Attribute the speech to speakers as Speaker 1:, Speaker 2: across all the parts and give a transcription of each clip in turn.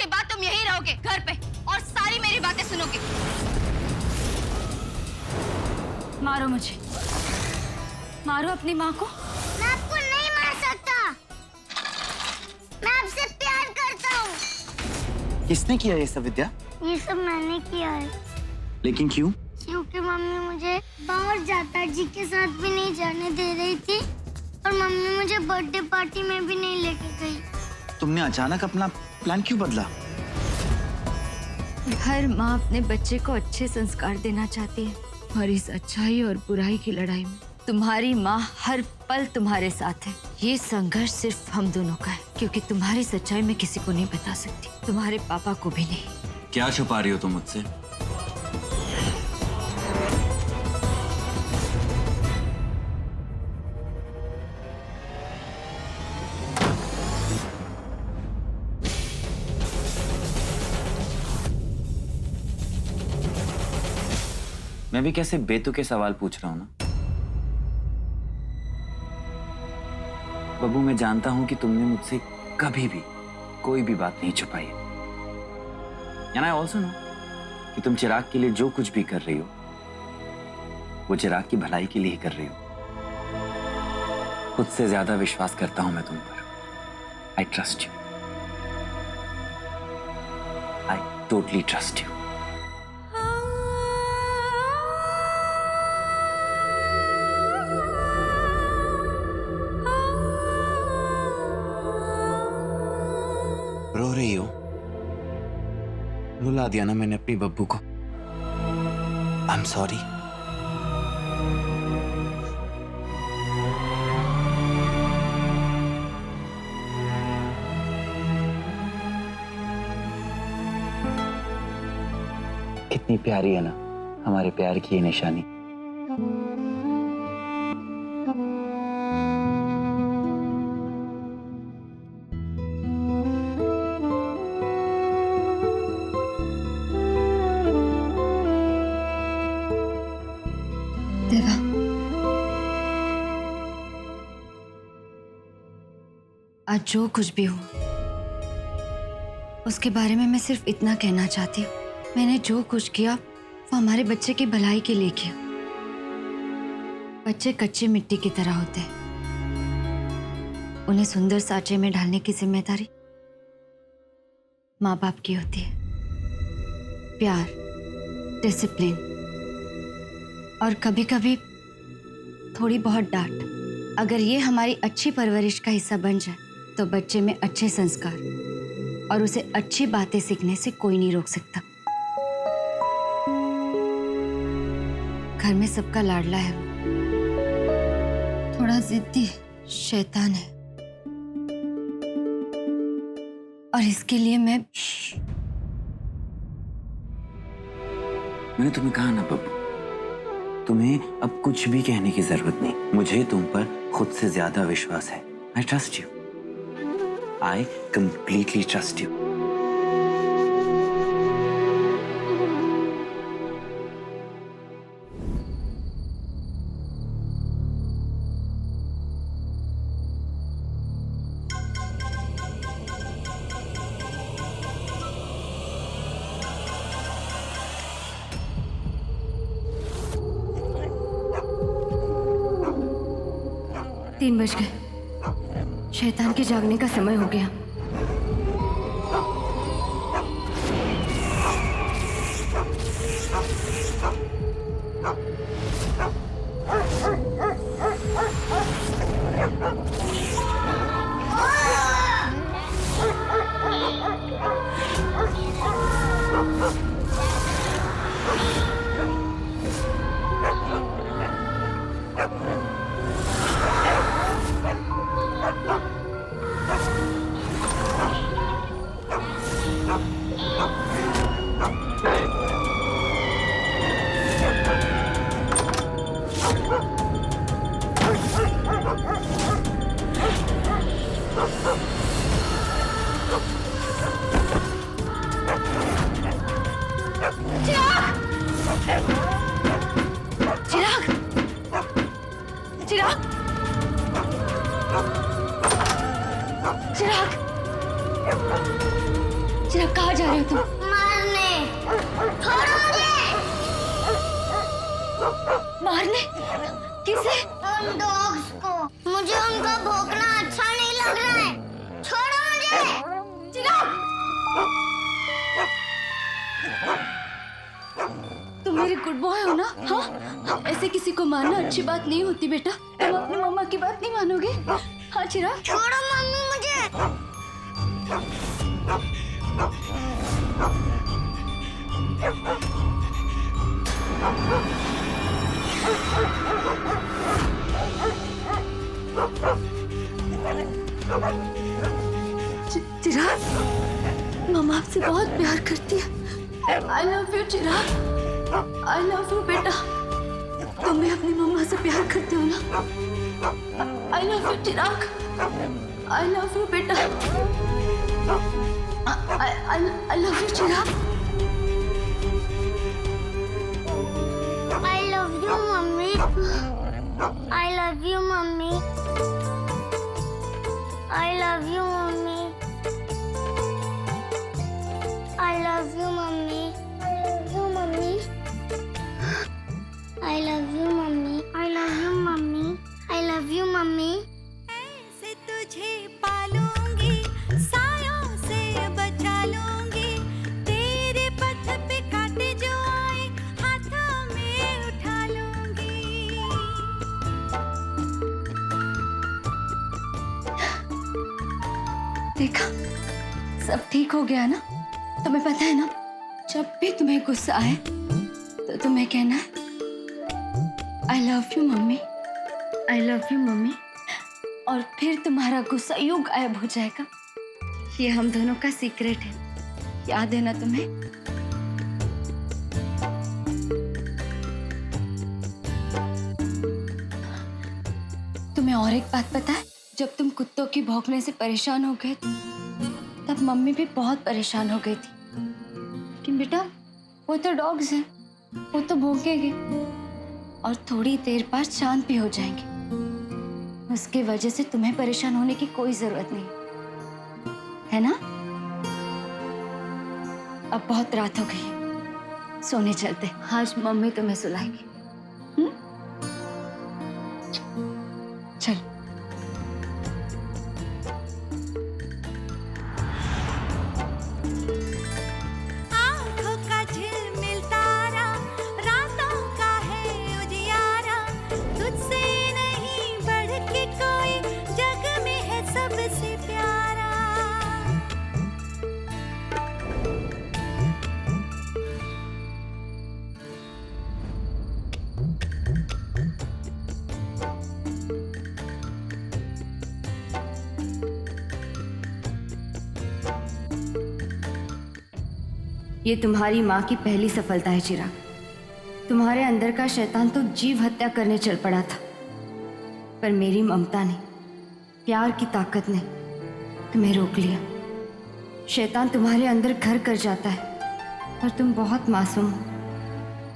Speaker 1: के बाद तुम यहीं रहोगे घर पे और सारी मेरी बातें सुनोगे। मारो मुझे, मारो अपनी माँ को।
Speaker 2: मैं आपको नहीं मार सकता, मैं आपसे प्यार करता हूँ।
Speaker 3: किसने किया ये सब विद्या?
Speaker 2: ये सब मैंने किया है।
Speaker 3: लेकिन क्यों?
Speaker 2: क्योंकि मम्मी मुझे बाहर जाता जी के साथ भी नहीं जाने दे रही थी और मम्मी मुझे बर्थडे पार्टी में भी नहीं लेके गई।
Speaker 3: तुमने अचानक अपना प्लान क्यों बदला?
Speaker 1: हर माँ अपने बच्चे को अच्छे संस्कार देना चाहती है और इस अच्छाई और बुराई की लड़ाई में तुम्हारी माँ हर पल तुम्हारे साथ है। ये संघर्ष सिर्फ हम दोनों का है क्योंकि तुम्हारी सच्चाई मैं किसी को नहीं बता सकती, तुम्हारे पापा को भी नहीं।
Speaker 3: क्या छुपा रही हो तुम मुझसे? मैं भी कैसे बेतुके सवाल पूछ रहा हूं ना। बब्बू, मैं जानता हूं कि तुमने मुझसे कभी भी कोई भी बात नहीं छुपाई है। एंड आई ऑल्सो नो कि तुम चिराग के लिए जो कुछ भी कर रही हो वो चिराग की भलाई के लिए ही कर रही हो। खुद से ज्यादा विश्वास करता हूं मैं तुम पर। I trust you, I totally trust you. रो रही हो? रुला दिया ना मैंने अपनी बब्बू को। I am sorry. कितनी प्यारी है ना हमारे प्यार की ये निशानी।
Speaker 1: देवा, आज जो कुछ भी हो उसके बारे में मैं सिर्फ इतना कहना चाहती हूँ, मैंने जो कुछ किया वो हमारे बच्चे की भलाई के लिए किया। बच्चे कच्ची मिट्टी की तरह होते हैं, उन्हें सुंदर सांचे में ढालने की जिम्मेदारी माँ बाप की होती है। प्यार, डिसिप्लिन और कभी कभी थोड़ी बहुत डांट, अगर ये हमारी अच्छी परवरिश का हिस्सा बन जाए तो बच्चे में अच्छे संस्कार और उसे अच्छी बातें सीखने से कोई नहीं रोक सकता। घर में सबका लाडला है, थोड़ा जिद्दी शैतान है और इसके लिए
Speaker 3: मैंने तुम्हें कहा ना बब्बू, तुम्हें अब कुछ भी कहने की जरूरत नहीं। मुझे तुम पर खुद से ज्यादा विश्वास है। आई trust you, I completely trust you.
Speaker 1: तीन बज गए, शैतान के जागने का समय हो गया। चिराग कहाँ जा रहे हो तुम?
Speaker 2: मारने। छोड़ो मुझे।
Speaker 1: मारने? किसे?
Speaker 2: उन डॉग्स को। मुझे उनका भौंकना अच्छा नहीं लग रहा है। छोड़ो मुझे।
Speaker 1: चिराग! तुम मेरे गुड बॉय हो ना? हाँ, ऐसे किसी को मारना अच्छी बात नहीं होती बेटा। तुम अपनी मम्मा की बात नहीं मानोगे? हाँ चिराग?
Speaker 2: छोड़ो मम्मी मुझे।
Speaker 1: चिराग, मम्मा आपसे बहुत प्यार करती है। आई love you Chirag, I love you बेटा। तुम भी अपनी मम्मा से प्यार करते हो ना? I love you Chirag, I love you बेटा। I love you Chirag.
Speaker 2: I love you, mummy. I love you, mummy. I love you, mummy. I love you, mummy. I love you, mummy. I love you, mummy. I love you, mummy.
Speaker 4: ऐसे तुझे पालूंगी, सायों से बचा लूंगी, तेरे पथ पे कांटे जो आए हाथों में उठा लूंगी।
Speaker 1: देखा, सब ठीक हो गया ना? तुम्हें पता है ना, जब भी तुम्हें गुस्सा आए तो तुम्हें कहना है आई love you mummy, I love you mummy, और फिर तुम्हारा गुस्सा यूं गायब हो जाएगा। ये हम दोनों का सीक्रेट है, याद है ना तुम्हें? तुम्हें और एक बात पता है? जब तुम कुत्तों की भौंकने से परेशान हो गए तब मम्मी भी बहुत परेशान हो गई थी। लेकिन बेटा, वो तो डॉग्स हैं, वो तो भौंकेंगे और थोड़ी देर बाद शांत भी हो जाएंगे। उसकी वजह से तुम्हें परेशान होने की कोई जरूरत नहीं है ना? अब बहुत रात हो गई है, सोने चलते। आज मम्मी तुम्हें सुलाएगी। चल।
Speaker 4: आँखों का झिलमिल तारा, रातों का है उजियारा, तुझसे नहीं बढ़ के कोई जग में है सबसे प्यारा।
Speaker 1: ये तुम्हारी माँ की पहली सफलता है चिराग। तुम्हारे अंदर का शैतान तो जीव हत्या करने चल पड़ा था, पर मेरी ममता ने, प्यार की ताकत ने तुम्हें रोक लिया। शैतान तुम्हारे अंदर घर कर जाता है, पर तुम बहुत मासूम हो,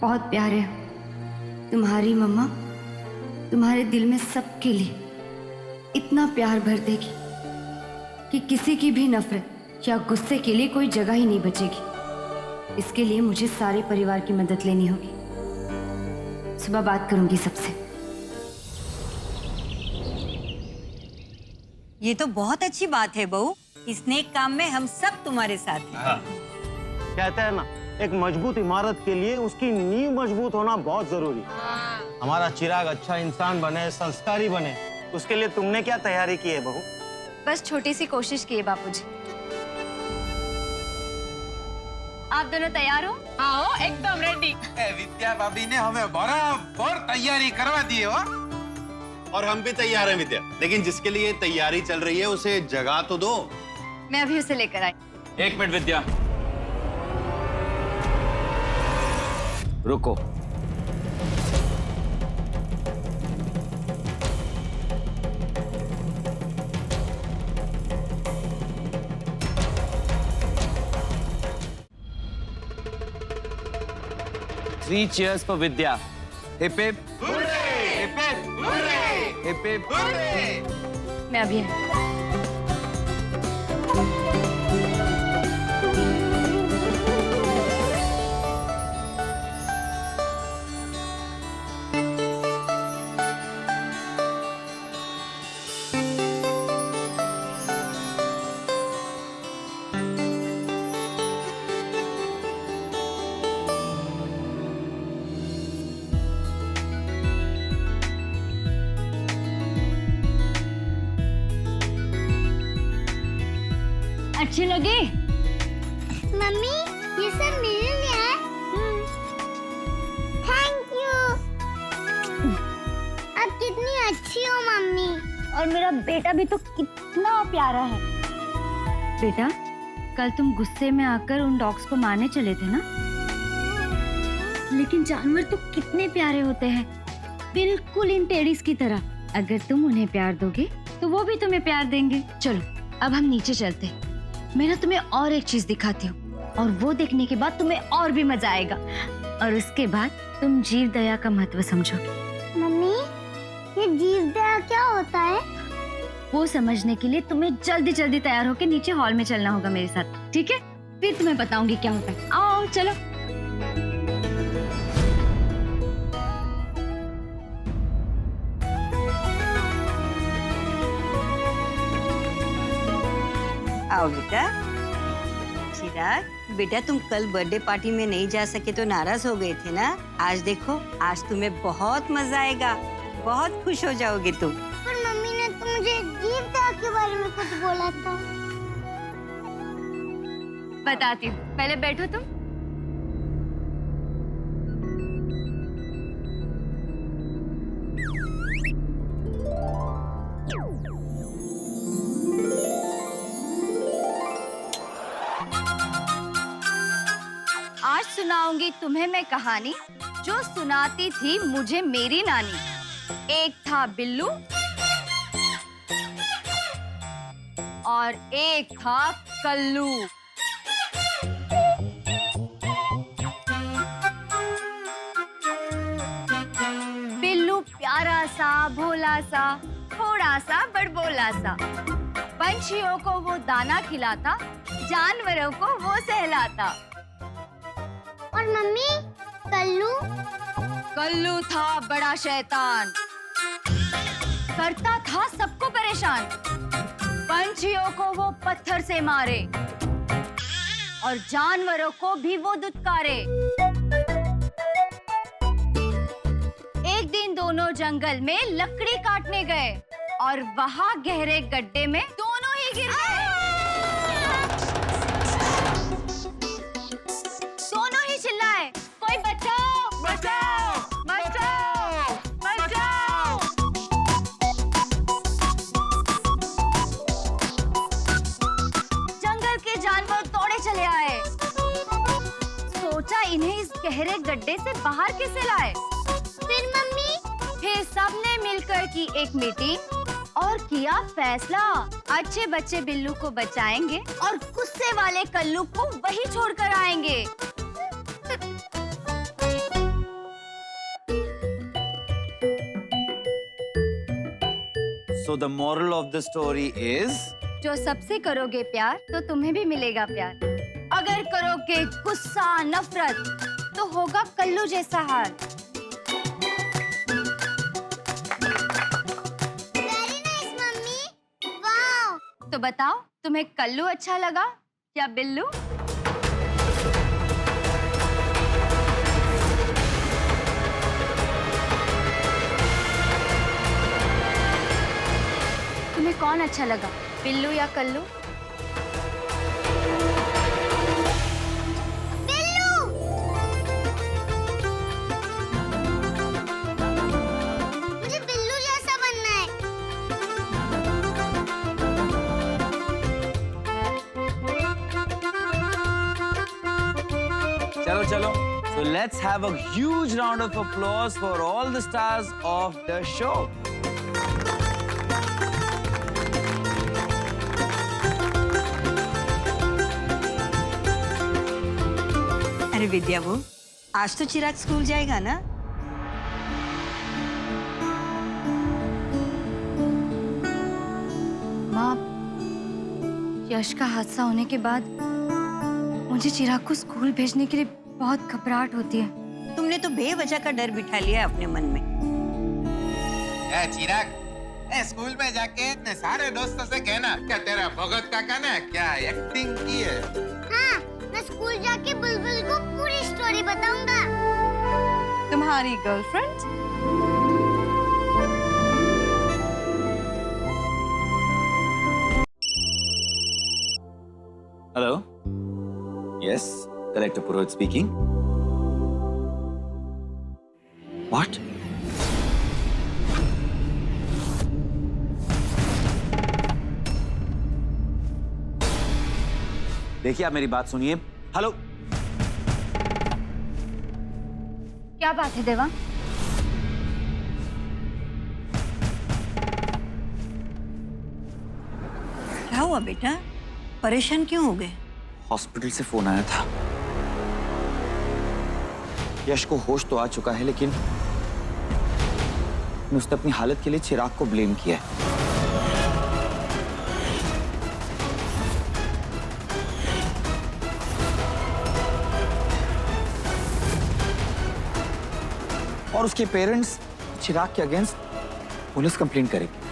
Speaker 1: बहुत प्यारे हो। तुम्हारी मम्मा तुम्हारे दिल में सबके लिए इतना प्यार भर देगी कि किसी की भी नफरत या गुस्से के लिए कोई जगह ही नहीं बचेगी। इसके लिए मुझे सारे परिवार की मदद लेनी होगी। सुबह बात करूंगी सबसे।
Speaker 5: ये तो बहुत अच्छी बात है बहू, इस नेक काम में हम सब तुम्हारे साथ हैं।
Speaker 6: कहते हैं ना, एक मजबूत इमारत के लिए उसकी नींव मजबूत होना बहुत जरूरी है। हमारा चिराग अच्छा इंसान बने, संस्कारी बने, उसके लिए तुमने क्या तैयारी की है बहू?
Speaker 1: बस छोटी सी कोशिश की है बापूजी। आप दोनों तैयार हो?
Speaker 7: आओ एकदम रेडी।
Speaker 8: विद्या भाभी ने हमें बराबर तैयारी करवा दी है।
Speaker 9: और हम भी तैयार हैं विद्या, लेकिन जिसके लिए तैयारी चल रही है उसे जगह तो दो।
Speaker 1: मैं अभी उसे लेकर आई।
Speaker 3: एक मिनट विद्या, रुको। Three cheers for Vidya. Hip hip.
Speaker 8: Hooray! Hip hip! Hooray!
Speaker 3: Hip hip.
Speaker 1: मैं अभी आई। लगे?
Speaker 2: मम्मी ये सब मेरे लिए है। Thank you. आप कितनी अच्छी हो मम्मी।
Speaker 1: और मेरा बेटा भी तो कितना प्यारा है। बेटा, कल तुम गुस्से में आकर उन डॉग्स को मारने चले थे ना? लेकिन जानवर तो कितने प्यारे होते हैं, बिल्कुल इन टेडीज की तरह। अगर तुम उन्हें प्यार दोगे तो वो भी तुम्हें प्यार देंगे। चलो अब हम नीचे चलते हैं। मैं ना तुम्हें और एक चीज दिखाती हूँ, और वो देखने के बाद तुम्हें और भी मजा आएगा, और उसके बाद तुम जीव दया का महत्व समझोगे।
Speaker 2: मम्मी ये जीव दया क्या होता है?
Speaker 1: वो समझने के लिए तुम्हें जल्दी जल्दी तैयार होकर नीचे हॉल में चलना होगा मेरे साथ, ठीक है? फिर तुम्हें बताऊंगी क्या होता है। आओ चलो।
Speaker 5: आओ बेटा। चिराग, बेटा तुम कल बर्थडे पार्टी में नहीं जा सके तो नाराज हो गए थे ना? आज देखो, आज तुम्हें बहुत मजा आएगा, बहुत खुश हो जाओगे तुम।
Speaker 2: पर मम्मी ने तो मुझे जीव दया के बारे में कुछ बोला था।
Speaker 1: बताती हूँ, पहले बैठो तुम। आज सुनाऊंगी तुम्हें मैं कहानी जो सुनाती थी मुझे मेरी नानी। एक था बिल्लू और एक था कल्लू। बिल्लू प्यारा सा, भोला सा, थोड़ा सा बड़बोला सा। पंछियों को वो दाना खिलाता, जानवरों को वो सहलाता।
Speaker 2: और मम्मी कल्लू?
Speaker 1: कल्लू था बड़ा शैतान, करता था सबको परेशान। पंछियों को वो पत्थर से मारे और जानवरों को भी वो दुत्कारे। एक दिन दोनों जंगल में लकड़ी काटने गए और वहां गहरे गड्ढे में दोनों ही गिर गए। दोनों ही चिल्लाए, कोई बचाओ, बचाओ, बचाओ, बचाओ। जंगल के जानवर दौड़े चले आए। सोचा इन्हें इस गहरे गड्ढे से बाहर कैसे लाए।
Speaker 2: फिर मम्मी?
Speaker 1: फिर सबने मिलकर की एक मीटिंग और किया फैसला। अच्छे बच्चे बिल्लू को बचाएंगे और गुस्से वाले कल्लू को वही छोड़कर आएंगे।
Speaker 3: So the moral of the story is,
Speaker 1: जो सबसे करोगे प्यार तो तुम्हें भी मिलेगा प्यार। अगर करोगे गुस्सा, नफरत तो होगा कल्लू जैसा हाल।
Speaker 2: Very nice mummy. वाओ।
Speaker 1: तो बताओ, तुम्हें कल्लू अच्छा लगा या बिल्लू? तुम्हें कौन अच्छा लगा, बिल्लू या कल्लू?
Speaker 2: बिल्लू। मुझे बिल्लू जैसा बनना है।
Speaker 3: चलो चलो. So let's have a huge round of applause for all the stars of the show.
Speaker 5: अरे विद्या वो, आज तो चिराग स्कूल जाएगा ना?
Speaker 1: माँ, यश का हादसा होने के बाद मुझे चिराग को स्कूल भेजने के लिए बहुत घबराहट होती है।
Speaker 5: तुमने तो बेवजह का डर बिठा लिया अपने मन में।
Speaker 8: ए चिराग, स्कूल में जाके अपने सारे दोस्तों से कहना क्या तेरा भगत काका ने क्या एक्टिंग की है।
Speaker 2: हाँ, मैं स्कूल जाके बुलबुल को पूरी स्टोरी बताऊंगा।
Speaker 1: तुम्हारी girlfriend?
Speaker 3: Yes, Collector Purohit speaking. What? देखिए, आप मेरी बात सुनिए। हेलो।
Speaker 1: क्या बात है देवा?
Speaker 5: क्या हुआ बेटा? परेशान क्यों हो गए?
Speaker 3: हॉस्पिटल से फोन आया था। यश को होश तो आ चुका है, लेकिन उसने अपनी हालत के लिए चिराग को ब्लेम किया है। और उसके पेरेंट्स चिराग के अगेंस्ट पुलिस कंप्लेंट करेंगे।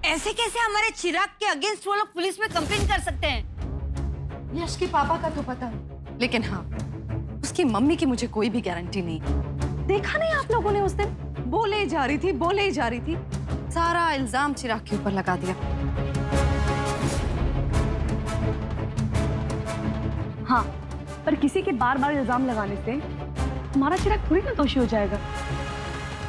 Speaker 5: ऐसे कैसे हमारे चिराग के अगेंस्ट वो लोग पुलिस में कंप्लेन कर सकते हैं?
Speaker 7: यश के पापा का तो पता है, लेकिन हाँ, उसकी मम्मी की मुझे कोई भी गारंटी नहीं। देखा नहीं आप लोगों ने उस दिन? बोले ही जा रही थी, सारा इल्जाम चिराग के ऊपर लगा दिया।
Speaker 10: हाँ, पर किसी के बार बार इल्जाम लगाने से हमारा चिराग थोड़ी ना दोषी हो जाएगा।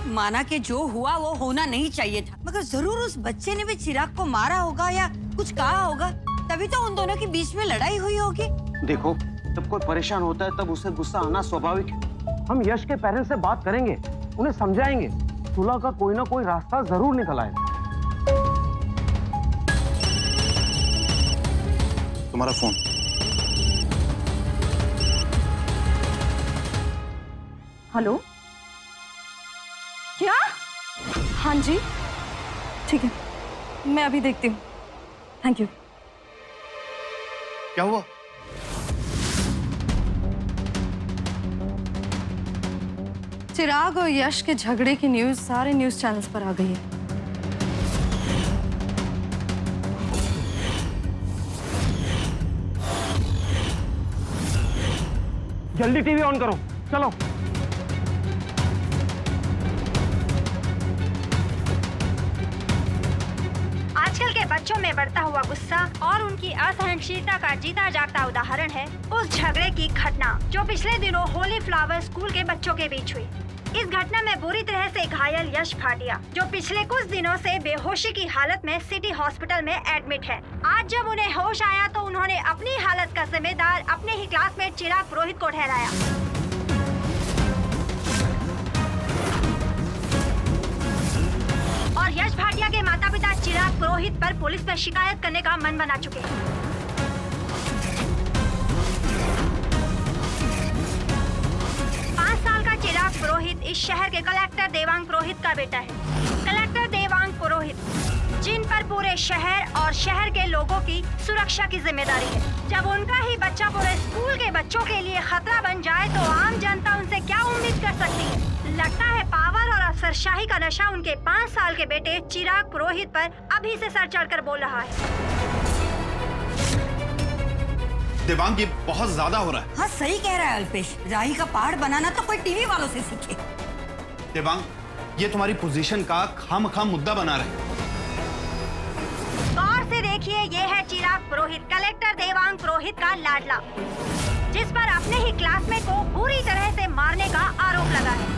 Speaker 5: माना कि जो हुआ वो होना नहीं चाहिए था, मगर जरूर उस बच्चे ने भी चिराग को मारा होगा या कुछ कहा होगा, तभी तो उन दोनों के बीच में लड़ाई हुई होगी।
Speaker 6: देखो, जब कोई परेशान होता है तब उसे गुस्सा आना स्वाभाविक है। हम यश के पेरेंट्स से बात करेंगे, उन्हें समझाएंगे, सुलह का कोई ना कोई रास्ता जरूर निकल आएगा।
Speaker 9: तुम्हारा फोन।
Speaker 10: हेलो,
Speaker 7: क्या? हाँ जी, ठीक है, मैं अभी देखती हूँ। Thank you.
Speaker 9: क्या हुआ?
Speaker 7: चिराग और यश के झगड़े की न्यूज़ सारे न्यूज़ चैनल्स पर आ गई है।
Speaker 6: जल्दी टीवी ऑन करो, चलो।
Speaker 11: आजकल के बच्चों में बढ़ता हुआ गुस्सा और उनकी असहनशीलता का जीता जागता उदाहरण है उस झगड़े की घटना जो पिछले दिनों होली फ्लावर स्कूल के बच्चों के बीच हुई। इस घटना में बुरी तरह से घायल यश भाटिया, जो पिछले कुछ दिनों से बेहोशी की हालत में सिटी हॉस्पिटल में एडमिट है। आज जब उन्हें होश आया तो उन्होंने अपनी हालत का जिम्मेदार अपने ही क्लासमेट चिराग पुरोहित को ठहराया। और यश भाटिया के माता पिता चिराग पुरोहित पर पुलिस में शिकायत करने का मन बना चुके हैं। 5 साल का चिराग पुरोहित इस शहर के कलेक्टर देवांग पुरोहित का बेटा है। कलेक्टर देवांग पुरोहित, जिन पर पूरे शहर और शहर के लोगों की सुरक्षा की जिम्मेदारी है। जब उनका ही बच्चा पूरे स्कूल के बच्चों के लिए खतरा बन जाए तो आम जनता उनसे क्या उम्मीद कर सकती है? लगता है पावर और अफसरशाही का नशा उनके 5 साल के बेटे चिराग पुरोहित पर अभी से सर चढ़कर बोल रहा है।
Speaker 9: देवांग, ये बहुत ज्यादा हो रहा है।
Speaker 5: हाँ, सही कह रहा है अल्पेश। राही का पहाड़ बनाना तो कोई टीवी वालों से सीखे।
Speaker 9: देवांग, ये तुम्हारी पोजीशन का खामखा मुद्दा बना रहे हैं।
Speaker 11: गौर से देखिए, ये है चिराग पुरोहित, कलेक्टर देवांग पुरोहित का लाडला, जिस पर अपने ही क्लासमेट को बुरी तरह से मारने का आरोप लगा है।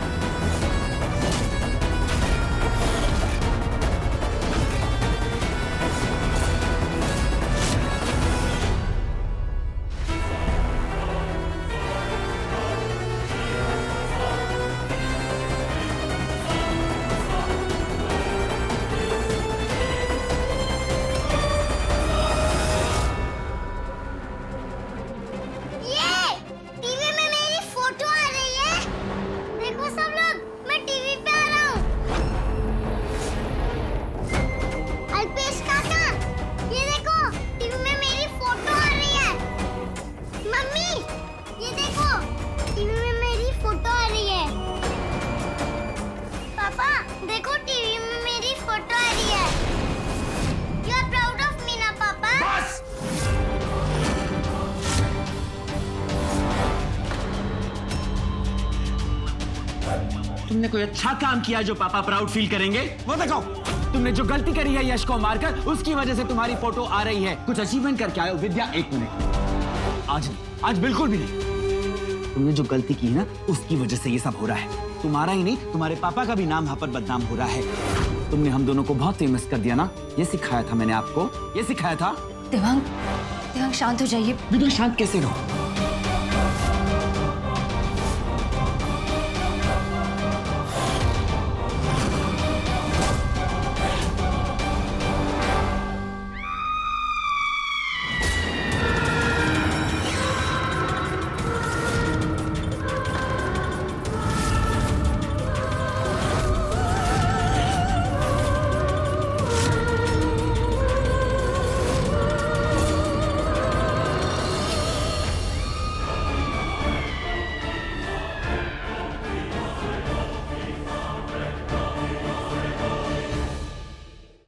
Speaker 2: टीवी में मेरी
Speaker 3: तुमने कोई अच्छा काम किया जो पापा प्राउड फील करेंगे? वो देखो, तुमने जो गलती करी है यश को मारकर, उसकी वजह से तुम्हारी फोटो आ रही है। कुछ अचीवमेंट करके आए हो विद्या? एक मिनट, आज नहीं, आज बिल्कुल भी नहीं। तुमने जो गलती की है ना, उसकी वजह से ये सब हो रहा है। तुम्हारा ही नहीं, तुम्हारे पापा का भी नाम यहाँ पर बदनाम हो रहा है। तुमने हम दोनों को बहुत फेमस कर दिया ना, ये सिखाया था मैंने आपको, ये सिखाया था।
Speaker 1: देवांग, देवांग शांत हो जाइए।
Speaker 3: बिल्कुल शांत कैसे रहो?